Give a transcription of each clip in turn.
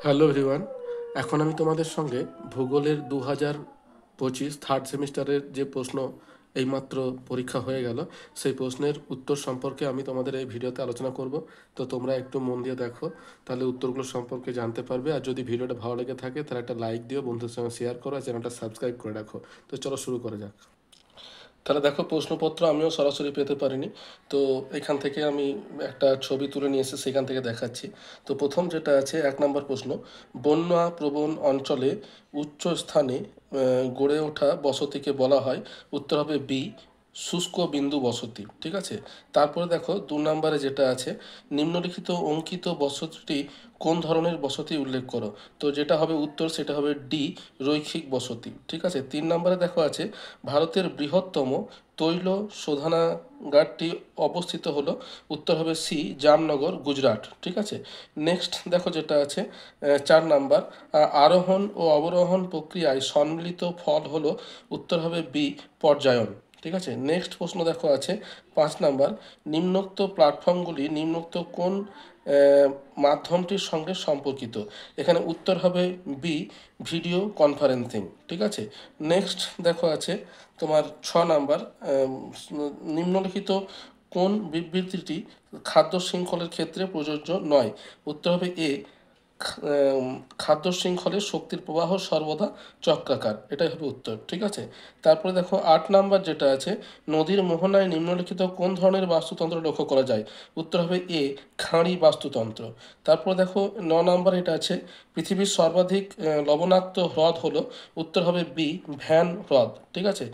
Hello everyone. এখন আমি তোমাদের সঙ্গে ভূগোলের 2025 থার্ড সেমিস্টারের যে প্রশ্ন এইমাত্র পরীক্ষা হয়ে গেল সেই প্রশ্নের উত্তর সম্পর্কে আমি তোমাদের এই ভিডিওতে আলোচনা করব। তো তোমরা একটু মন দিয়ে দেখো, তাহলে উত্তরগুলো সম্পর্কে জানতে পারবে। আর যদি ভিডিওটা ভালো লেগে থাকে তাহলে একটা লাইক দিও, বন্ধুদের সঙ্গে শেয়ার করো, আর চ্যানেলটা সাবস্ক্রাইব করে রাখো। তো চলো শুরু করা যাক। তাহলে দেখো, প্রশ্নপত্র আমিও সরাসরি পেতে পারিনি, তো এখান থেকে আমি একটা ছবি তুলে নিয়ে এসে সেখান থেকে দেখাচ্ছি। তো প্রথম যেটা আছে, 1 নম্বর প্রশ্ন, বন্যা প্রবণ অঞ্চলে উচ্চ স্থানে গড়ে ওঠা বসতিকে বলা হয়। উত্তর হবে বি, শুষ্ক বিন্দু বসতি। ঠিক আছে। তারপরে দেখো 2 নম্বরে যেটা আছে, নিম্নলিখিত অঙ্কিত বসতিটি কোন ধরনের বসতি উল্লেখ করো। তো যেটা হবে উত্তর, সেটা হবে ডি, রৈখিক বসতি। ঠিক আছে। 3 নম্বরে দেখো আছে, ভারতের বৃহত্তম তৈল শোধনাগারটি অবস্থিত হলো। উত্তর হবে সি, জামনগর, গুজরাট। ঠিক আছে। নেক্সট দেখো যেটা আছে, 4 নম্বর, আরোহণ ও অবরোহণ প্রক্রিয়ায় সম্মিলিত ফল হলো। উত্তর হবে বি, পর্যায়ন। ঠিক আছে। নেক্সট প্রশ্ন দেখো আছে 5 নম্বর, নিম্নোক্ত প্ল্যাটফর্মগুলি নিম্নোক্ত কোন মাধ্যমটির সঙ্গে সম্পর্কিত। এখানে উত্তর হবে বি, ভিডিও কনফারেন্সিং। ঠিক আছে। নেক্সট দেখো আছে তোমার 6 নম্বর, নিম্নলিখিত কোন বিবৃতিটি খাদ্য শৃঙ্খলের ক্ষেত্রে প্রযোজ্য নয়। উত্তর হবে এ, খাদ্য শৃঙ্খলের শক্তির প্রবাহ সর্বদা চক্রাকার। এটাই হবে উত্তর। ঠিক আছে। তারপরে দেখো 8 নম্বর যেটা আছে, নদীর মোহনায় নিম্নলিখিত কোন ধরনের বাস্তুতন্ত্র লক্ষ্য করা যায়। উত্তর হবে এ, খাঁড়ি বাস্তুতন্ত্র। তারপর দেখো 9 নম্বর এটা আছে, পৃথিবীর সর্বাধিক লবণাক্ত হ্রদ হলো। উত্তর হবে বি, ভ্যান হ্রদ। ঠিক আছে।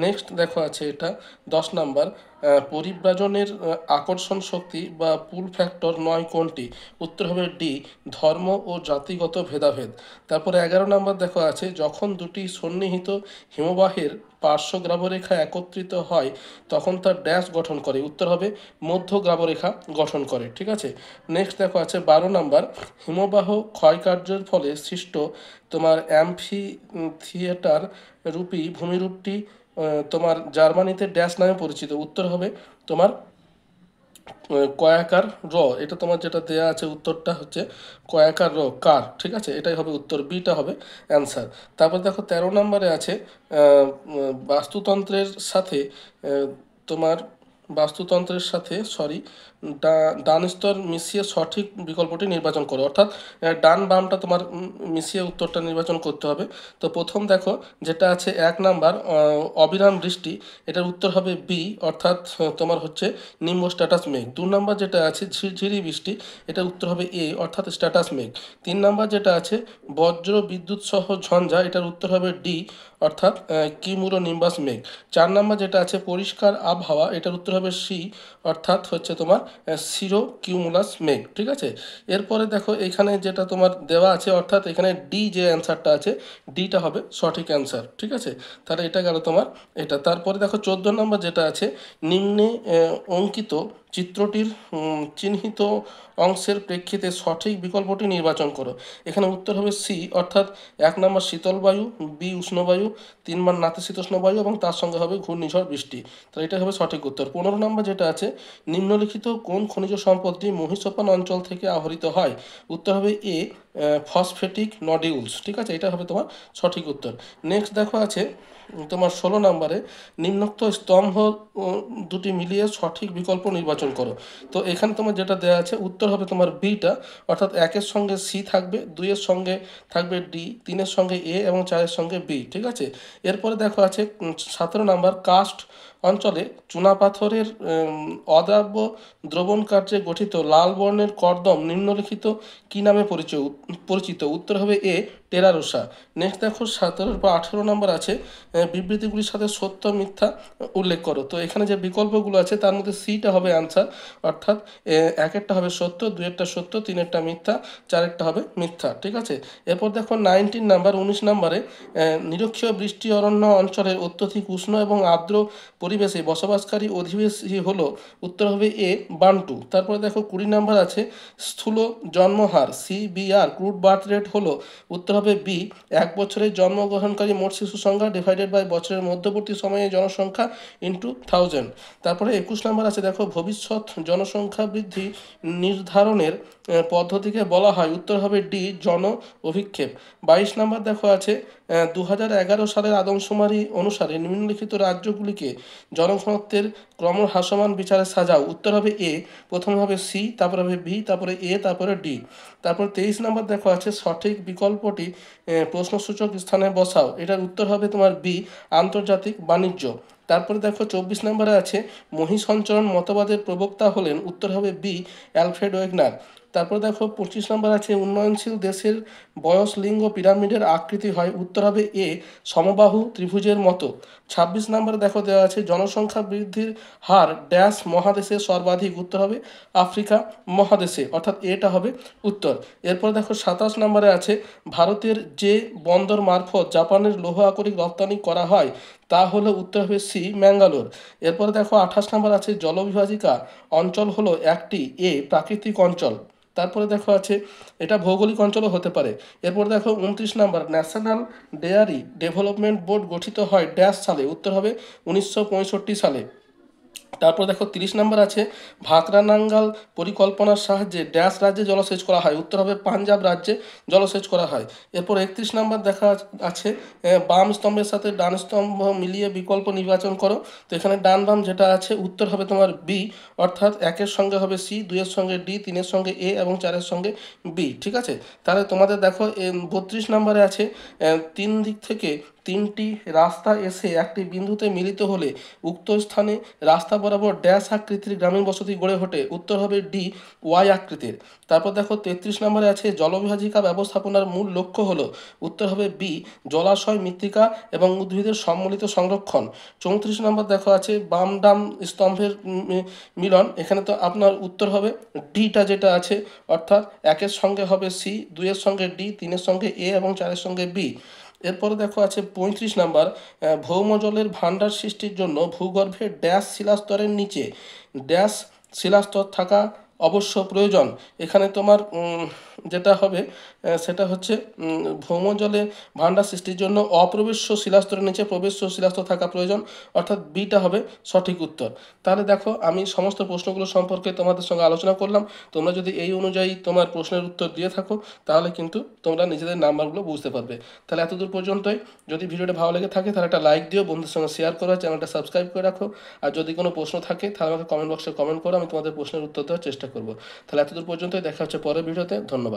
নেক্সট দেখো আছে এটা 10 নম্বর, পরিব্রাজনের আকর্ষণ শক্তি বা পুল ফ্যাক্টর নয় কোনটি। উত্তর হবে ডি, ধর্ম ও জাতিগত ভেদাভেদ। তারপরে 11 নম্বর দেখো আছে, যখন দুটি সন্নিহিত হিমবাহের পার্শ্ব গ্রাবরেখা একত্রিত হয় তখন তার ড্যাশ গঠন করে। উত্তর হবে মধ্য গ্রাবরেখা গঠন করে। ঠিক আছে। নেক্সট দেখো আছে 12 নম্বর, হিমবাহ ক্ষয়কার্যের ফলে সৃষ্ট তোমার অ্যাম্ফি থিয়েটার রূপী ভূমিরূপটি তোমার জার্মানিতে ড্যাশ নামে পরিচিত। উত্তর হবে তোমার কয়াকার র। এটা তোমার যেটা দেয়া আছে উত্তরটা হচ্ছে কয়াকার র, কার। ঠিক আছে। এটাই হবে উত্তর, বিটা হবে অ্যান্সার। তারপর দেখো 13 নম্বরে আছে, বাস্তুতন্ত্রের সাথে তোমার বাস্তুতন্ত্রের সাথে সরি ডান স্তর মিশিয়ে সঠিক বিকল্পটি নির্বাচন করো। অর্থাৎ ডান বামটা তোমার মিশিয়ে উত্তরটা নির্বাচন করতে হবে। তো প্রথম দেখো যেটা আছে 1 নাম্বার, অবিরাম বৃষ্টি। এটার উত্তর হবে বি, অর্থাৎ তোমার হচ্ছে নিম্ন স্ট্যাটাস মেঘ। 2 নম্বর যেটা আছে ঝিরঝিরি বৃষ্টি, এটার উত্তর হবে এ, অর্থাৎ স্ট্যাটাস মেঘ। 3 নম্বর যেটা আছে বজ্র বিদ্যুৎ সহ ঝঞ্ঝা, এটার উত্তর হবে ডি, অর্থাৎ কিমুরো নিম্বাস মেঘ। 4 নম্বর যেটা আছে পরিষ্কার আবহাওয়া, এটার উত্তর হবে সি, অর্থাৎ হচ্ছে তোমার সিরো কিউমুলাস মেঘ। ঠিক আছে। এরপরে দেখো এখানে যেটা তোমার দেওয়া আছে, অর্থাৎ এখানে ডি যে অ্যান্সারটা আছে, ডিটা হবে সঠিক অ্যান্সার। ঠিক আছে। তাহলে এটা গেল তোমার এটা। তারপরে দেখো 14 নম্বর যেটা আছে, নিম্নে অঙ্কিত চিত্রটির চিহ্নিত অংশের প্রেক্ষিতে সঠিক বিকল্পটি নির্বাচন করো। এখানে উত্তর হবে সি, অর্থাৎ 1 নম্বর শীতল বায়ু, বি উষ্ণবায়ু, 3 নম্বর নাতিশীতোষ্ণ বায়ু এবং তার সঙ্গে হবে ঘূর্ণিঝড় বৃষ্টি। তাহলে এটা হবে সঠিক উত্তর। 15 নম্বর যেটা আছে, নিম্নলিখিত কোন খনিজ সম্পদটি মহীসোপান অঞ্চল থেকে আহরিত হয়। উত্তর হবে এ, ফসফেটিক নডিউলস। ঠিক আছে। এটা হবে তোমার সঠিক উত্তর। নেক্সট দেখো আছে তোমার 16 নম্বরে, নিম্নোক্ত স্তম্ভ দুটি মিলিয়ে সঠিক বিকল্প নির্বাচন করো। তো এখানে তোমার যেটা দেওয়া আছে উত্তর হবে তোমার বিটা, অর্থাৎ 1-এর সঙ্গে সি থাকবে, 2-এর সঙ্গে থাকবে ডি, 3-এর সঙ্গে এ এবং 4-এর সঙ্গে বি। ঠিক আছে। এরপরে দেখো আছে 17 নম্বর, কাস্ট অঞ্চলে চুনাপাথরের অদ্রাব্য দ্রবণ কার্যে গঠিত লাল বর্ণের কর্দম নিম্নলিখিত কি নামে পরিচিত। উত্তর হবে এ, টেরারোসা। নেক্সট দেখো 17 বা 18 নম্বর আছে, বিবৃতিগুলির সাথে সত্য মিথ্যা উল্লেখ করো। তো এখানে যে বিকল্পগুলো আছে তার মধ্যে সিটা হবে অ্যান্সার, অর্থাৎ 1-এরটা হবে সত্য, 2-এরটা সত্য, 3-এরটা মিথ্যা, 4-এরটা হবে মিথ্যা। ঠিক আছে। এরপর দেখো 19 নম্বর, 19 নম্বরে, নিরক্ষীয় বৃষ্টি অরণ্য অঞ্চলের অত্যধিক উষ্ণ এবং আর্দ্র পরিবেশে বসবাসকারী অধিবাসী হলো। উত্তর হবে এ, বান্টু। তারপরে দেখো 20 নম্বর আছে, স্থূল জন্মহার সিবিআর, ক্রুড বার্থ রেট হলো। উত্তর হবে বি 1 বছরে জন্মগ্রহণকারী মোট শিশু সংখ্যা ডিভাইডেড বাই বছরের মধ্যবর্তী সময়ে জনসংখ্যা ইন্টু 1000। তারপরে 21 নম্বর আছে, দেখো ভবিষ্যৎ জনসংখ্যা বৃদ্ধি নির্ধারণের পদ্ধতিকে বলা হয়, উত্তর হবে ডি জন অভিক্ষেপ। 22 নম্বর দেখো আছে 2011 সালের আদমশুমারি অনুসারে নিম্নলিখিত রাজ্যগুলিকে জনঘনত্বের ক্রমহ্রাসমান বিচারে সাজাও, উত্তর হবে এ, প্রথম হবে সি, তারপর হবে বি, তারপরে এ, তারপরে ডি। তারপর 23 নম্বর দেখো আছে সঠিক বিকল্পটি প্রশ্নসূচক স্থানে বসাও, এটার উত্তর হবে তোমার বি আন্তর্জাতিক বাণিজ্য। তারপরে দেখো 24 নম্বরে আছে মহিসঞ্চরণ মতবাদের প্রবক্তা হলেন, উত্তর হবে বি অ্যালফ্রেড ওয়েগনার। তারপর দেখো 25 নম্বর আছে উন্নয়নশীল দেশের বয়স লিঙ্গ পিরামিডের আকৃতি হয়, উত্তর হবে এ সমবাহু ত্রিভুজের মতো। 26 নম্বরে দেখো দেওয়া আছে জনসংখ্যা বৃদ্ধির হার ড্যাশ মহাদেশে সর্বাধিক, উত্তর হবে আফ্রিকা মহাদেশে, অর্থাৎ এটা হবে উত্তর। এরপর দেখো 27 নম্বরে আছে ভারতের যে বন্দর মারফত জাপানের লৌহ আকরিক রপ্তানি করা হয় তা হলো, উত্তর হবে সি ম্যাঙ্গালোর। এরপরে দেখো 28 নম্বর আছে জলবিভাজিকা অঞ্চল হলো একটি এ প্রাকৃতিক অঞ্চল। তারপরে দেখো আছে এটা ভৌগোলিক অঞ্চলও হতে পারে। এরপর দেখো 29 নম্বর ন্যাশনাল ডেয়ারি ডেভেলপমেন্ট বোর্ড গঠিত হয় ড্যাশ সালে, উত্তর হবে 1965 সালে। তারপর দেখো 30 নম্বর আছে ভাকরানাঙ্গাল পরিকল্পনার সাহায্যে ড্যাশ রাজ্যে জলসেচ করা হয়, উত্তর হবে পাঞ্জাব রাজ্যে জলসেচ করা হয়। এরপর 31 নম্বর দেখা আছে বাম স্তম্ভের সাথে ডান স্তম্ভ মিলিয়ে বিকল্প নির্বাচন করো, তো এখানে ডান বাম যেটা আছে উত্তর হবে তোমার বি, অর্থাৎ 1-এর সঙ্গে হবে সি, 2-এর সঙ্গে ডি, 3-এর সঙ্গে এ এবং 4-এর সঙ্গে বি। ঠিক আছে, তাহলে তোমাদের দেখো 32 নম্বরে আছে 3 দিক থেকে 3টি রাস্তা এসে একটি বিন্দুতে মিলিত হলে উক্ত স্থানে রাস্তা বরাবর ড্যাশ আকৃতির গ্রামীণ বসতি গড়ে ওঠে, উত্তর হবে ডি ওয়াই আকৃতির। তারপর দেখো 33 নম্বরে আছে জলবিভাজিকা ব্যবস্থাপনার মূল লক্ষ্য হলো, উত্তর হবে বি জলাশয় মৃত্তিকা এবং উদ্ভিদের সম্মিলিত সংরক্ষণ। 34 নম্বর দেখো আছে বাম ডাম স্তম্ভের মিলন, এখানে তো আপনার উত্তর হবে ডিটা যেটা আছে, অর্থাৎ 1-এর সঙ্গে হবে সি, 2-এর সঙ্গে ডি, 3-এর সঙ্গে এ এবং 4-এর সঙ্গে বি। এরপরে দেখো আছে 35 নাম্বার ভৌমজলের ভাণ্ডার সৃষ্টির জন্য ভূগর্ভে ড্যাশ শিলাস্তরের নিচে ড্যাশ শিলাস্তর থাকা অবশ্য প্রয়োজন, এখানে তোমার যেটা হবে সেটা হচ্ছে ভৌমজলে ভাণ্ডার সৃষ্টির জন্য অপ্রবেশ্য শিলাস্তরের নিচে প্রবেশ্য শিলাস্তর থাকা প্রয়োজন, অর্থাৎ বিটা হবে সঠিক উত্তর। তাহলে দেখো আমি সমস্ত প্রশ্নগুলো সম্পর্কে তোমাদের সঙ্গে আলোচনা করলাম, তোমরা যদি এই অনুযায়ী তোমার প্রশ্নের উত্তর দিয়ে থাকো তাহলে কিন্তু তোমরা নিজেদের নাম্বারগুলো বুঝতে পারবে। তাহলে এতদূর পর্যন্তই, যদি ভিডিওটা ভালো লেগে থাকে তাহলে একটা লাইক দিও, বন্ধুদের সঙ্গে শেয়ার করো, চ্যানেলটা সাবস্ক্রাইব করে রাখো, আর যদি কোনো প্রশ্ন থাকে তাহলে আমাকে কমেন্ট বক্সে কমেন্ট করো, আমি তোমাদের প্রশ্নের উত্তর দেওয়ার চেষ্টা করবো। তাহলে এতদূর পর্যন্তই, দেখা হচ্ছে পরের ভিডিওতে, ধন্যবাদ।